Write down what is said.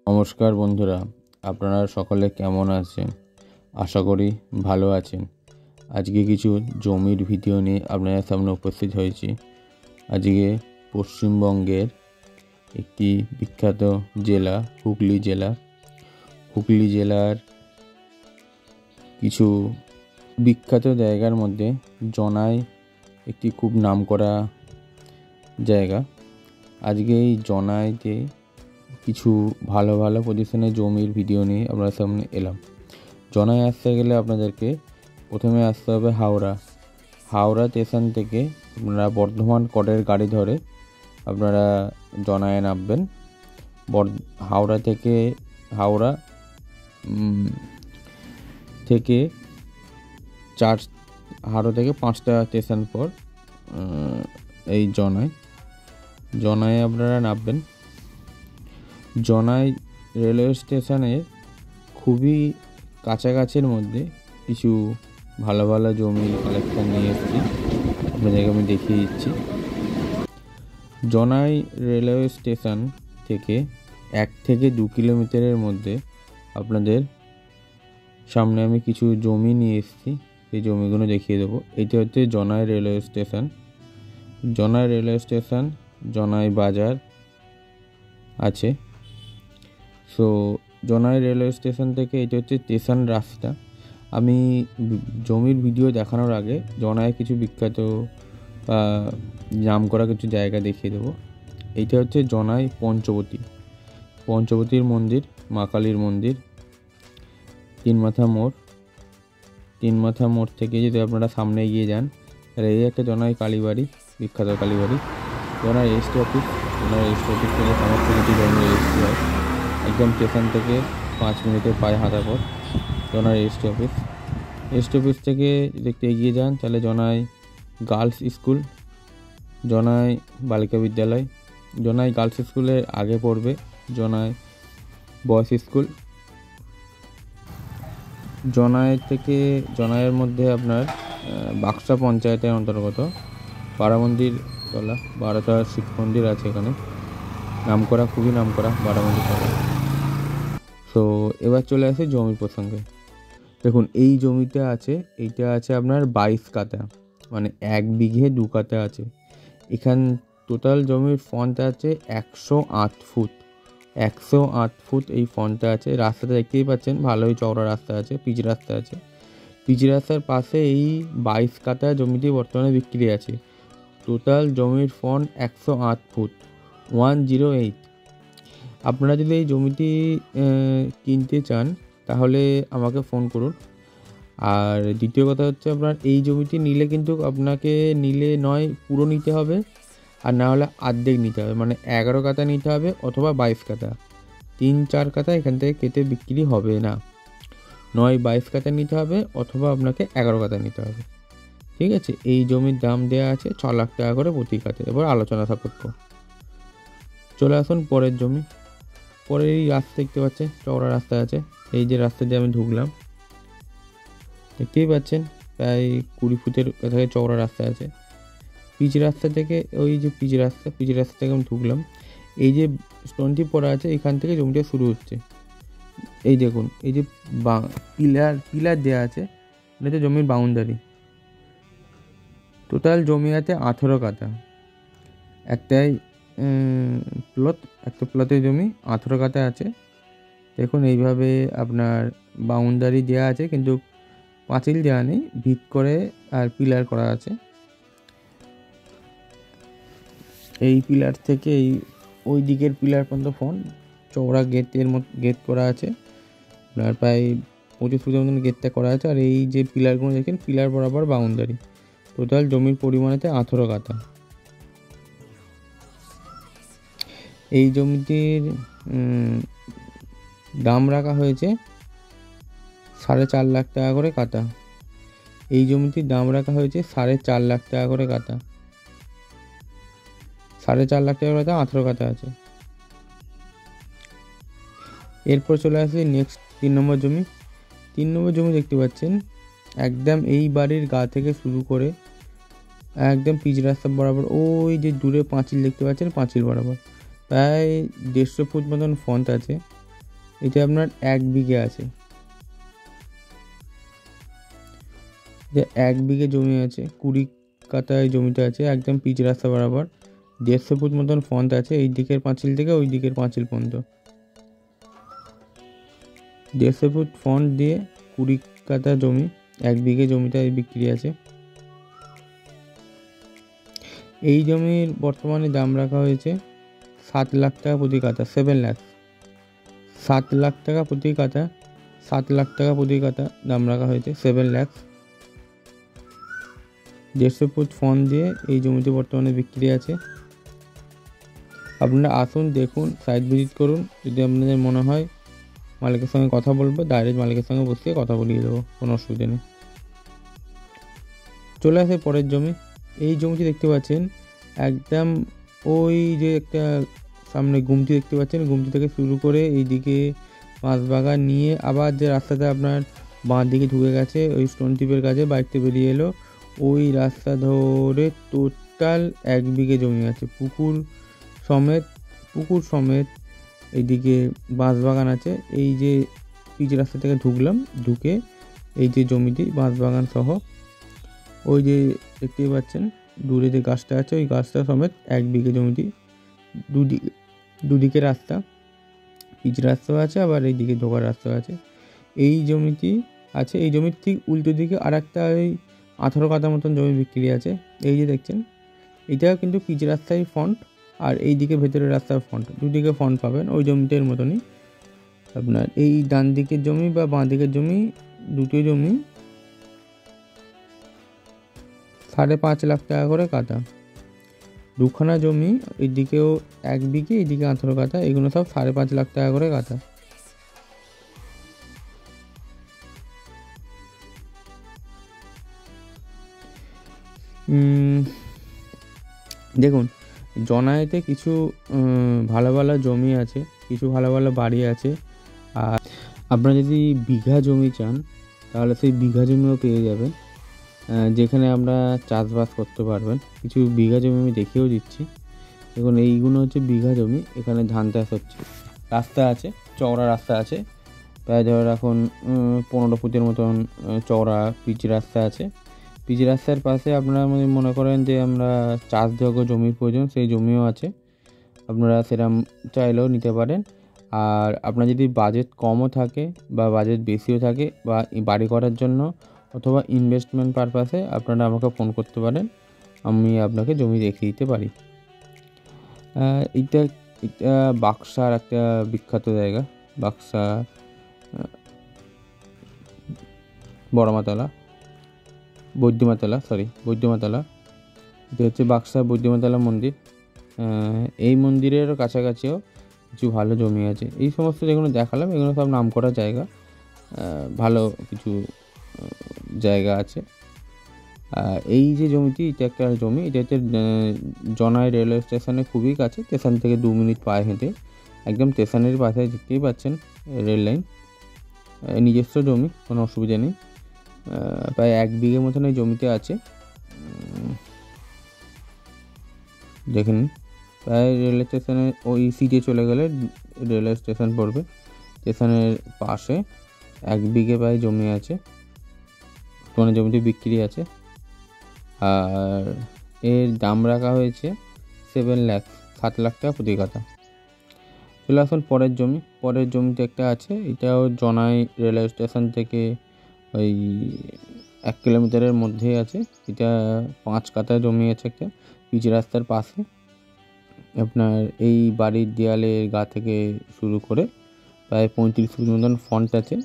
নমস্কার বন্ধুরা, আপনারা সকলে কেমন আছেন? আশা করি ভালো আছেন। আজকে কিছু জমির ভিডিও নিয়ে আপনাদের সামনে উপস্থিত হয়েছি। আজকে পশ্চিমবঙ্গের একটি বিখ্যাত জেলা হুগলি জেলার কিছু বিখ্যাত জায়গার মধ্যে জনাই একটি খুব নামকরা জায়গা। আজকে এই জনাইতে কিছু ভালো ভালো পজিশনের জমির ভিডিও নিয়ে আপনার সামনে এলাম। জনায় আসতে গেলে আপনাদেরকে প্রথমে আসতে হবে হাওড়া স্টেশন থেকে আপনারা বর্ধমান কটের গাড়ি ধরে আপনারা জনায় নামবেন। হাওড়া থেকে 5টা স্টেশন পর এই জনায় আপনারা নামবেন। জনাই রেলওয়ে স্টেশনের খুবই কাছাকাছির মধ্যে কিছু ভালো ভালো জমি কালেকশন নিয়ে এসেছি, আপনাদেরকে আমি দেখিয়ে দিচ্ছি। জনাই রেলওয়ে স্টেশন থেকে 1 থেকে 2 কিলোমিটারের মধ্যে আপনাদের সামনে আমি কিছু জমি নিয়ে এসেছি, সেই জমিগুলো দেখিয়ে দেবো। এটা হচ্ছে জনাই রেলওয়ে স্টেশন। জনাই বাজার আছে। সো জনাই রেলওয়ে স্টেশন থেকে এটা হচ্ছে স্টেশন রাস্তা। আমি জমির ভিডিও দেখানোর আগে জনায় কিছু বিখ্যাত বা নাম করা কিছু জায়গা দেখিয়ে দেবো। এইটা হচ্ছে জনাই পঞ্চবতীর মন্দির, মা কালীর মন্দির, তিন মাথা মোড় থেকে যদি আপনারা সামনে এগিয়ে যান তাহলে এই একটা জনাই কালীবাড়ি, বিখ্যাত কালীবাড়ি। জনাই রেজিস্ট্রি অফিস থেকে সমস্ত কিছু জমি রেজিস্ট্রি হয়। একদম স্টেশন থেকে 5 মিনিটের পায়ে হাঁটা পর জনাই রেজিস্ট্রি অফিস থেকে দেখতে এগিয়ে যান তাহলে জনাই গার্লস স্কুল, জনাই বালিকা বিদ্যালয়। জনাই গার্লস স্কুলের আগে পড়বে জনাই বয়েজ স্কুল। জনাইয়ের মধ্যে আপনার বাক্সা পঞ্চায়েতের অন্তর্গত বারামন্দির তলা 12টা শিব মন্দির আছে এখানে, খুবই নামকরা বারামন্দির তলা। সো এবার চলে আসে জমি প্রসঙ্গে। দেখুন, এই জমিটা এইটা আছে আপনার 22 কাঠা, মানে 1 বিঘে 2 কাঠা আছে। এখান টোটাল জমির ফন্ট আছে 108 ফুট এই ফন্টটা আছে। রাস্তাটা দেখতেই পাচ্ছেন, ভালোই চওড়া রাস্তা আছে, পিচ রাস্তার পাশে এই 22 কাঠা জমিটি বর্তমানে বিক্রি আছে। টোটাল জমির ফন্ট 108 ফুট, 108। আপনারা যদি এই জমিটি কিনতে চান তাহলে আমাকে ফোন করুন। আর দ্বিতীয় কথা হচ্ছে, আপনার এই জমিটি নিলে কিন্তু আপনাকে নয় পুরো নিতে হবে, আর না হলে অর্ধেক নিতে হবে, মানে 11 কাঠা নিতে হবে অথবা 22 কাঠা। 3-4 কাঠা এখান থেকে কেটে বিক্রি হবে না, নয় 22 কাঠা নিতে হবে অথবা আপনাকে 11 কাঠা নিতে হবে। ঠিক আছে, এই জমির দাম দেওয়া আছে 6 লাখ টাকা করে প্রতি কাঠা। এবার আলোচনা সাপেক্ষ। চলে আসুন পরের জমি। পরের এই রাস্তা দেখতে পাচ্ছেন, চওড়া রাস্তা আছে। এই যে রাস্তা দিয়ে আমি ঢুকলাম, দেখতেই পাচ্ছেন প্রায় 20 ফুটের কাছাকাছি চওড়া রাস্তা আছে। পিচ রাস্তা থেকে আমি ঢুকলাম। এই যে স্টোনটি পড়া আছে, এখান থেকে জমিটা শুরু হচ্ছে। এই দেখুন, এই যে পিলার দেওয়া আছে, এটা হচ্ছে জমির বাউন্ডারি। টোটাল জমি আছে 18 কাঠা। একটা প্লটের জমি 18 কাঠা আছে। দেখুন, এইভাবে আপনার বাউন্ডারি দেওয়া আছে, কিন্তু পাঁচিল দেওয়া নেই, ভিত করে আর পিলার করা আছে। এই পিলার থেকে ওই দিকের পিলার পর্যন্ত চওড়া গেট করা আছে। আপনার প্রায় 25 ফুটের মতন গেটটা করা আছে। আর এই যে পিলারগুলো দেখেন, পিলার বরাবর বাউন্ডারি। টোটাল জমির পরিমাণেতে 18 কাঠা। এই জমিটির দাম রাখা হয়েছে 4.5 লাখ টাকা করে কাঠা। 4.5 লাখ টাকা করে কাঠা। 4.5 লাখ টাকা কাঠা, 18 কাঠা আছে। এরপর চলে আসি নেক্সট 3 নম্বর জমি। 3 নম্বর জমি দেখতে পাচ্ছেন, একদম এই বাড়ির গা থেকে শুরু করে একদম পিচ রাস্তা বরাবর ওই যে দূরে পাঁচিল দেখতে পাচ্ছেন, পাঁচিল বরাবর প্রায় 150 ফুট মতন ফন্ট আছে। এটা আপনার 1 বিঘে আছে, যে 1 বিঘে জমি আছে, 20 কাঠায় জমিটা আছে, একদম পিচ রাস্তা বরাবর, 150 ফুট মতন ফন্ট আছে এই দিকের পাঁচিল থেকে ওই দিকের পাঁচিল পর্যন্ত। 150 ফুট ফন্ট দিয়ে 20 কাঠা জমি, 1 বিঘে জমিটা বিক্রি আছে। এই জমির বর্তমানে দাম রাখা হয়েছে 7 লাখ টাকা প্রতি কাঠা, 7 লাখ, 7 লাখ টাকা প্রতি কাঠা, 7 লাখ টাকা প্রতি কাঠা দাম রাখা হয়েছে, 7 লাখ। 150 ফুট ফন্ট দিয়ে এই জমিতে বর্তমানে বিক্রি আছে। আপনারা আসুন, দেখুন, সাইট ভিজিট করুন। যদি আপনাদের মনে হয় মালিকের সঙ্গে কথা বলবো, ডাইরেক্ট মালিকের সঙ্গে বসিয়ে কথা বলিয়ে দেবো, কোনো অসুবিধা নেই। চলে আসে পরের জমি। এই জমিটি দেখতে পাচ্ছেন একদম ওই যে একটা সামনে গুমটি দেখতে পাচ্ছেন, গুমটি থেকে শুরু করে এইদিকে বাঁশবাগান নিয়ে আবার যে রাস্তাটা আপনার বাঁ দিকে ঢুকে গেছে ওই স্টোন টিপের কাছে, বাইকটা বেরিয়ে এলো, ওই রাস্তা ধরে টোটাল 1 বিঘে জমি আছে, পুকুর সমেত। এইদিকে বাঁশবাগান আছে, এই যে পিচ রাস্তা থেকে ঢুকলাম, ঢুকে এই যে জমিটি বাঁশবাগান সহ, ওই যে দেখতেই পাচ্ছেন দূরে যে গাছটা আছে ওই গাছটা সমেত 1 বিঘে জমিটি, দুদিকে রাস্তা, পিচ রাস্তাও আছে, আবার এই দিকে ঢোকার রাস্তাও আছে। এই জমিটি আছে, এই জমির ঠিক উল্টো দিকে আর একটা ওই 18 কাঠা মতন জমি বিক্রি আছে। এই যে দেখছেন এটাও কিন্তু পিচ রাস্তায় ফন্ট, আর এই দিকে ভেতরের রাস্তার ফন্ট, দুদিকে ফন্ট পাবেন ওই জমিটার মতনই। আপনার এই ডান দিকের জমি বা বাঁ দিকের জমি, দুটো জমি 5.5 লাখ টাকা করে কাঠা। দুখানা জমি, এইদিকেও 1 বিঘে, এইদিকে 18 কাঠা, এগুলো সব 5.5 লাখ টাকা করে কাঠা। দেখুন, জনায়েতে কিছু ভালো ভালো জমি আছে, কিছু ভালো ভালো বাড়ি আছে। আর আপনারা যদি বিঘা জমি চান তাহলে সেই বিঘা জমিও পেয়ে যাবেন, যেখানে আমরা চাষবাস করতে পারবেন। কিছু বিঘা জমি আমি দেখিয়েও দিচ্ছি। দেখুন এইগুলো হচ্ছে বিঘা জমি, এখানে ধান চাষ হচ্ছে, রাস্তা আছে, চওড়া রাস্তা আছে, প্রায় ধরে রাখুন 15 ফুটের মতন চওড়া পিচ রাস্তা আছে। পিচ রাস্তার পাশে আপনারা মনে করেন যে আমরা চাষযোগ্য জমির প্রয়োজন, সেই জমিও আছে, আপনারা সেরকম চাইলেও নিতে পারেন। আর আপনার যদি বাজেট কমও থাকে বা বাজেট বেশিও থাকে, বা বাড়ি করার জন্য অথবা ইনভেস্টমেন্ট পারপাসে আপনারা আমাকে ফোন করতে পারেন, আমি আপনাকে জমি দেখিয়ে দিতে পারি। এটা বাক্সার একটা বিখ্যাত জায়গা, বাক্সা বৈদ্যমাতলা, এটা হচ্ছে বাক্সা বৈদ্যমাতলা মন্দির। এই মন্দিরের কাছাকাছিও কিছু ভালো জমি আছে। এই সমস্ত যেগুলো দেখালাম এগুলো সব নাম করা জায়গা, ভালো কিছু জায়গা আছে। এই যে জমিটি, এটা একটা জমি, এটা হচ্ছে জনাই রেলওয়ে স্টেশনে খুবই কাছে, স্টেশন থেকে 2 মিনিট পায়ে হেঁটে, একদম স্টেশনের পাশে দেখতেই পাচ্ছেন রেল লাইন। নিজস্ব জমি, কোনো অসুবিধা নেই। প্রায় 1 বিঘে মতন এই জমিতে আছে। দেখুন প্রায় রেলওয়ে স্টেশনে ওই সিটে চলে গেলে রেলওয়ে স্টেশন পড়বে, স্টেশনের পাশে 1 বিঘে প্রায় জমি আছে, কোনো জমিটি বিক্রি আছে। আর এর দাম রাখা হয়েছে 7 লাখ টাকা প্রতি কাঠা। চলে আসুন পরের জমিতে একটা আছে, এটাও জনাই রেলওয়ে স্টেশন থেকে ওই 1 কিলোমিটারের মধ্যেই আছে। এটা 5 কাঠা জমি আছে, একটা পিচ রাস্তার পাশে। আপনার এই বাড়ির দেয়ালের গা থেকে শুরু করে প্রায় 35 ফুট মতন ফন্ট আছে,